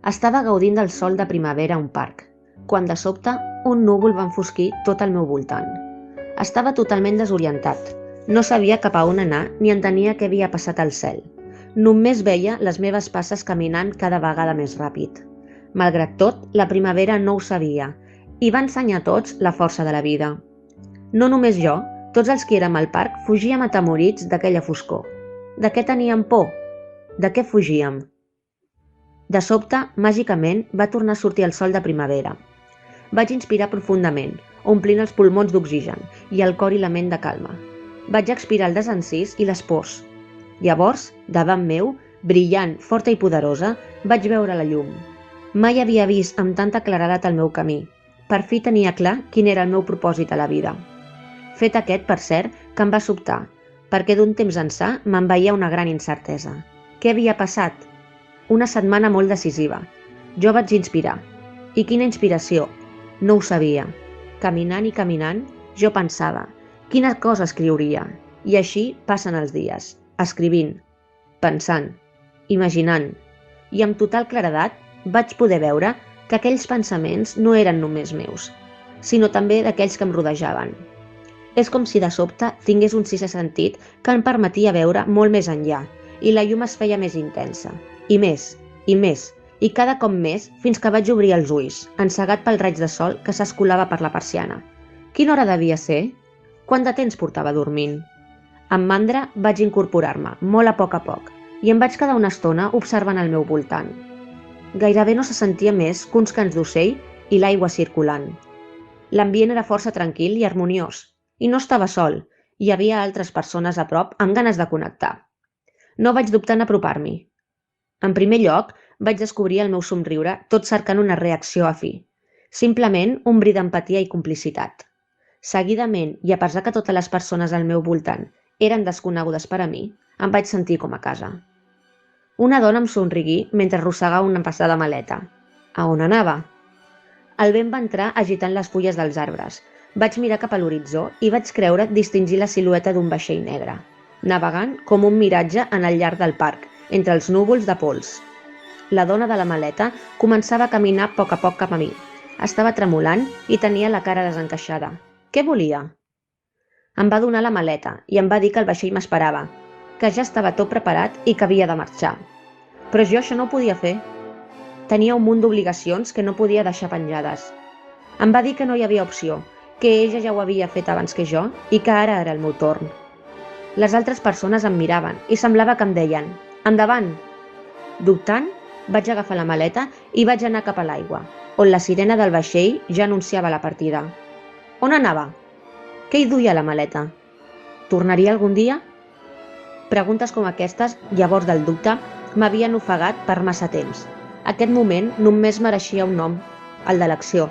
Estava gaudint del sol de primavera a un parc, quan de sobte un núvol va enfosquir tot al meu voltant. Estava totalment desorientat. No sabia cap a on anar ni entenia què havia passat al cel. Només veia les meves passes caminant cada vegada més ràpid. Malgrat tot, la primavera no ho sabia i va ensenyar a tots la força de la vida. No només jo, tots els que érem al parc fugíem atemorits d'aquella foscor. De què teníem por? De què fugíem? De sobte, màgicament, va tornar a sortir el sol de primavera. Vaig inspirar profundament, omplint els pulmons d'oxigen i el cor i la ment de calma. Vaig expirar el desencís i les pors. Llavors, davant meu, brillant, forta i poderosa, vaig veure la llum. Mai havia vist amb tanta claredat el meu camí. Per fi tenia clar quin era el meu propòsit a la vida. Fet aquest, per cert, que em va sobtar, perquè d'un temps ençà m'envaïa una gran incertesa. Què havia passat? Una setmana molt decisiva. Jo vaig inspirar. I quina inspiració? No ho sabia. Caminant i caminant, jo pensava, quina cosa escriuria? I així passen els dies, escrivint, pensant, imaginant. I amb total claredat vaig poder veure que aquells pensaments no eren només meus, sinó també d'aquells que em rodejaven. És com si de sobte tingués un sisè sentit que em permetia veure molt més enllà, i la llum es feia més intensa, i més, i cada cop més fins que vaig obrir els ulls, encegat pel raig de sol que s'escolava per la persiana. Quina hora devia ser? Quant de temps portava dormint? Amb mandra vaig incorporar-me, molt a poc, i em vaig quedar una estona observant el meu voltant. Gairebé no se sentia més que uns cants d'ocell i l'aigua circulant. L'ambient era força tranquil i harmoniós, i no estava sol, hi havia altres persones a prop amb ganes de connectar. No vaig dubtar en apropar-m'hi. En primer lloc, vaig descobrir el meu somriure tot cercant una reacció afí. Simplement un bri d'empatia i complicitat. Seguidament, i a pesar que totes les persones al meu voltant eren desconegudes per a mi, em vaig sentir com a casa. Una dona em somriguí mentre arrossegava una pesada maleta. A on anava? El vent va entrar agitant les fulles dels arbres. Vaig mirar cap a l'horitzó i vaig creure distingir la silueta d'un vaixell negre, navegant com un miratge en el llarg del parc, entre els núvols de pols. La dona de la maleta començava a caminar a poc cap a mi. Estava tremolant i tenia la cara desencaixada. Què volia? Em va donar la maleta i em va dir que el vaixell m'esperava, que ja estava tot preparat i que havia de marxar. Però jo això no ho podia fer. Tenia un munt d'obligacions que no podia deixar penjades. Em va dir que no hi havia opció, que ella ja ho havia fet abans que jo i que ara era el meu torn. Les altres persones em miraven i semblava que em deien «Endavant!». Dubtant, vaig agafar la maleta i vaig anar cap a l'aigua, on la sirena del vaixell ja anunciava la partida. On anava? Què hi duia a la maleta? Tornaria algun dia? Preguntes com aquestes, llavors del dubte, m'havien ofegat per massa temps. Aquest moment només mereixia un nom, el de l'acció.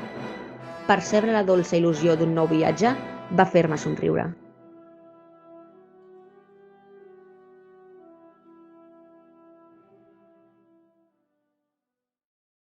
Percebre la dolça il·lusió d'un nou viatge va fer-me somriure.